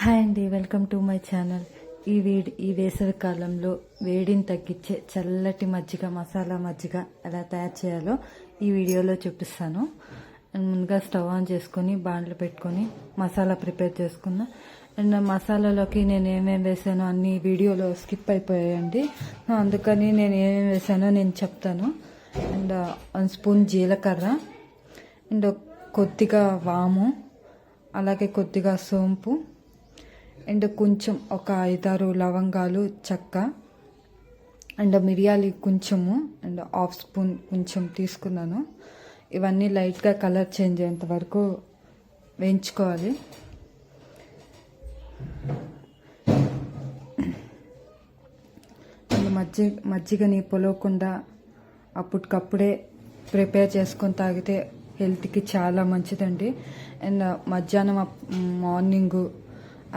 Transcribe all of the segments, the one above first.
Hi అండి, welcome to my channel. ఈ వేసవి కాలంలో వేడిని తగ్గించే చల్లటి మజ్జిగ, మసాలా మజ్జిగ ఎలా తయారు చేయాలో ఈ వీడియోలో చూపిస్తాను. ముందుగా స్టవ్ ఆన్ చేసుకొని బాండ్లు పెట్టుకొని మసాలా ప్రిపేర్ చేసుకున్నా. అండ్ మసాలాలోకి నేను ఏమేమి వేసానో అన్ని వీడియోలో స్కిప్ అయిపోయాయండి. అందుకని నేను ఏమేమి వేసానో నేను చెప్తాను. అండ్ 1 స్పూన్ జీలకర్ర, అండ్ కొద్దిగా వాము, అలాగే కొద్దిగా సోంపు, అండ్ కొంచెం ఒక 5-6 లవంగాలు, చెక్క, అండ్ మిరియాలు కొంచెము, అండ్ 1/2 స్పూన్ కొంచెం తీసుకున్నాను. ఇవన్నీ లైట్గా కలర్ చేంజ్ అయ్యేంత వరకు వేయించుకోవాలి. అండ్ మజ్జిగని పొలవకుండా అప్పటికప్పుడే ప్రిపేర్ చేసుకొని తాగితే హెల్త్కి చాలా మంచిదండి. అండ్ మధ్యాహ్నం, మార్నింగు,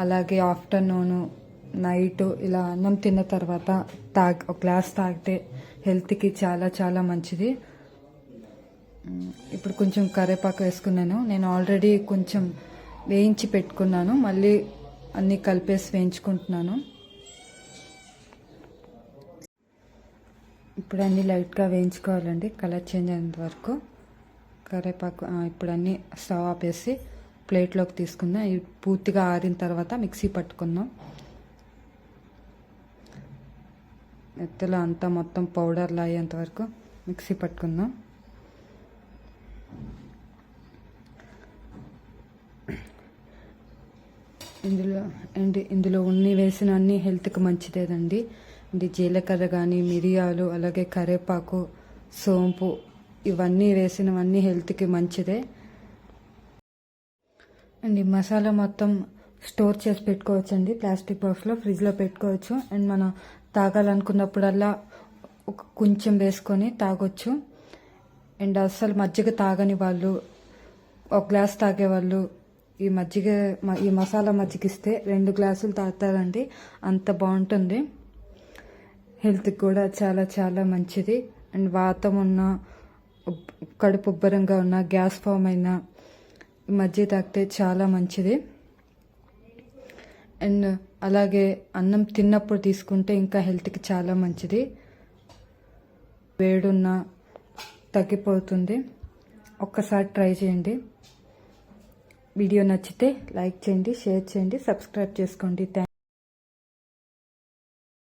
అలాగే ఆఫ్టర్నూను, నైటు ఇలా అన్నం తిన్న తర్వాత ఒక గ్లాస్ తాగితే హెల్త్కి చాలా చాలా మంచిది. ఇప్పుడు కొంచెం కరివేపాకు వేసుకున్నాను. నేను ఆల్రెడీ కొంచెం వేయించి పెట్టుకున్నాను, మళ్ళీ అన్నీ కలిపేసి వేయించుకుంటున్నాను. ఇప్పుడు అన్నీ లైట్గా వేయించుకోవాలండి, కలర్ చేంజ్ అయ్యేంత వరకు. కరివేపాకు ఇప్పుడు అన్నీ స్టవ్ ఆపేసి ప్లేట్లోకి తీసుకుందాం. ఇవి పూర్తిగా ఆరిన తర్వాత మిక్సీ పట్టుకుందాం. మెత్తలో అంతా మొత్తం పౌడర్లా అయ్యేంత వరకు మిక్సీ పట్టుకుందాం. ఇందులో వేసిన అన్ని హెల్త్కి మంచిదేదండి. జీలకర్ర కానీ, మిరియాలు, అలాగే కరివేపాకు, సోంపు, ఇవన్నీ వేసినవన్నీ హెల్త్కి మంచిదే. అండ్ ఈ మసాలా మొత్తం స్టోర్ చేసి పెట్టుకోవచ్చండి, ప్లాస్టిక్ బాక్స్లో ఫ్రిడ్జ్లో పెట్టుకోవచ్చు. అండ్ మనం తాగాలనుకున్నప్పుడల్లా కొంచెం వేసుకొని తాగొచ్చు. అండ్ అస్సలు మజ్జిగ తాగని వాళ్ళు, ఒక గ్లాస్ తాగేవాళ్ళు ఈ మసాలా మజ్జిగ ఇస్తే 2 గ్లాసులు తాగుతారండి. అంత బాగుంటుంది, హెల్త్కి కూడా చాలా చాలా మంచిది. అండ్ వాతం ఉన్న, కడుపు ఉబ్బరంగా ఉన్న, గ్యాస్ ఫామ్ అయినా మజ్జిగ తాగితే చాలా మంచిది. అండ్ అలాగే అన్నం తిన్నప్పుడు తీసుకుంటే ఇంకా హెల్త్కి చాలా మంచిది. వేడున్నా తగ్గిపోతుంది. ఒక్కసారి ట్రై చేయండి. వీడియో నచ్చితే లైక్ చేయండి, షేర్ చేయండి, సబ్స్క్రైబ్ చేసుకోండి.